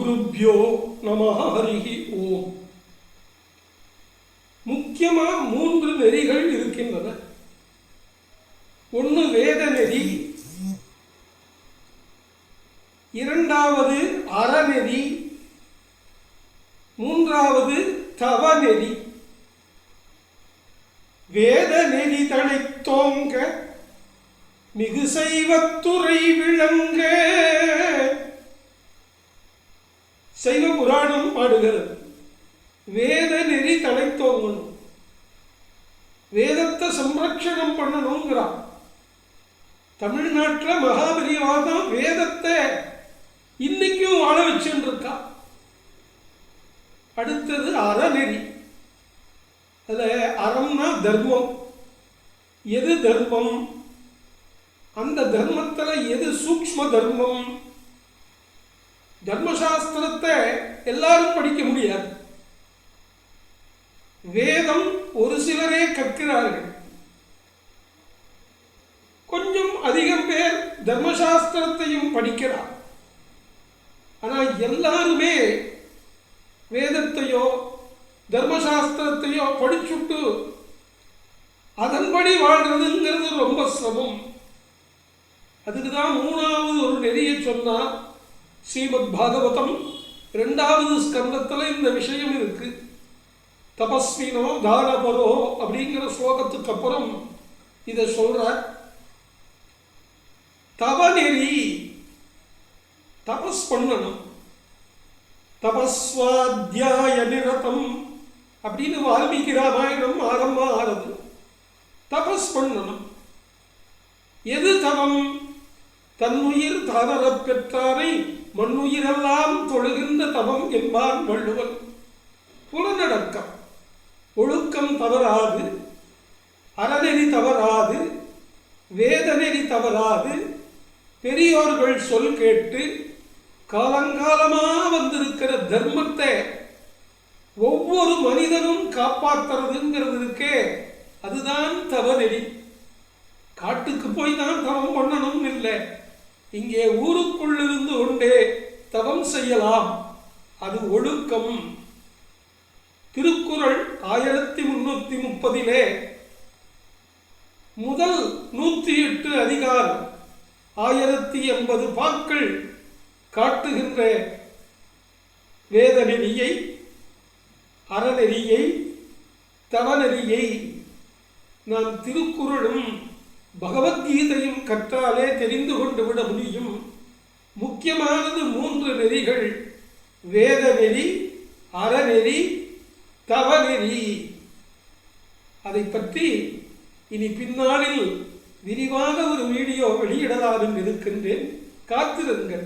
குருப்யோ நமஹ ஹரிஹி ஓம். முக்கியமா 3 நெறிகள் இருக்கின்றன. ஒன்று வேத நெறி, இரண்டாவது அறநெறி, மூன்றாவது தவநெறி. வேத நெறி தழைத்தோங்க மிகு சைவத்துறை விளங்க. சைவ புராணம் பாடுகிறது வேத நெறி தழைத்தோங்கணும், வேதத்தை சம்ரட்சணம் பண்ணணுங்கிறான். தமிழ்நாட்டில் மகாபெரிவாதான் வேதத்தை இன்னைக்கும் வாழ வச்சுட்டு இருக்கா. அடுத்தது அறநெறி. அதில் அறம்னா தர்மம். எது தர்மம்? அந்த தர்மத்தில் எது சூக்ஷ்ம தர்மம்? தர்மசாஸ்திரத்தை எல்லாரும் படிக்க முடியாது. வேதம் ஒரு சிலரே கற்கிறார்கள். கொஞ்சம் அதிகம் பேர் தர்மசாஸ்திரத்தையும் படிக்கிறார். ஆனால் எல்லாருமே வேதத்தையோ தர்மசாஸ்திரத்தையோ படிச்சுட்டு அதன்படி வாழ்றதுங்கிறது ரொம்ப சிரமம். அதுக்குதான் 3வது ஒரு நெறியை சொன்னார். ஸ்ரீமத் பாகவதம் 2வது ஸ்கந்தத்தில் இந்த விஷயம் இருக்கு. தபஸ்வினோ தானபரோ அப்படிங்கிற ஸ்லோகத்துக்கு அப்புறம் இதை சொல்ற. தவநெறி, தபஸ் பண்ணணும். தபஸ்வாத்தியாய நிரதம் அப்படின்னு வால்மீகி ராமாயணம் ஆரம்பம் ஆறது. தபஸ் பண்ணணும். எது தவம்? தன்னுயிர் தானரப் பெற்றாரை மண்ணுயிரெல்லாம் தொழுகின்ற தவம் என்பான் வள்ளுவன். புலனடக்கம், ஒழுக்கம் தவறாது, அறநெறி தவறாது, வேதநெறி தவறாது, பெரியோர்கள் சொல் கேட்டு காலங்காலமாக வந்திருக்கிற தர்மத்தை ஒவ்வொரு மனிதனும் காப்பாற்றுறதுங்கிறது இருக்கே, அதுதான் தவநெறி. காட்டுக்கு போய் தான் தவம் பண்ணணும் இல்லை, இங்கே ஊருக்குள் இருந்து கொண்டே தவம் செய்யலாம். அது ஒழுக்கம். திருக்குறள் 1330 முதல் 108 அதிகாரம் 1080 பாக்கள் காட்டுகின்ற வேதநெறியை, அறநெறியை, தவநெறியை நாம் திருக்குறளும் பகவத்கீதையும் கற்றாலே தெரிந்து கொண்டு விட முடியும். முக்கியமானது 3 நெறிகள்: வேதநெறி, அறநெறி, தவநெறி. அதை பற்றி இனி பின்னாளில் விரிவாக ஒரு வீடியோ வெளியிடலாம் இருக்கின்றேன். காத்திருங்கள்.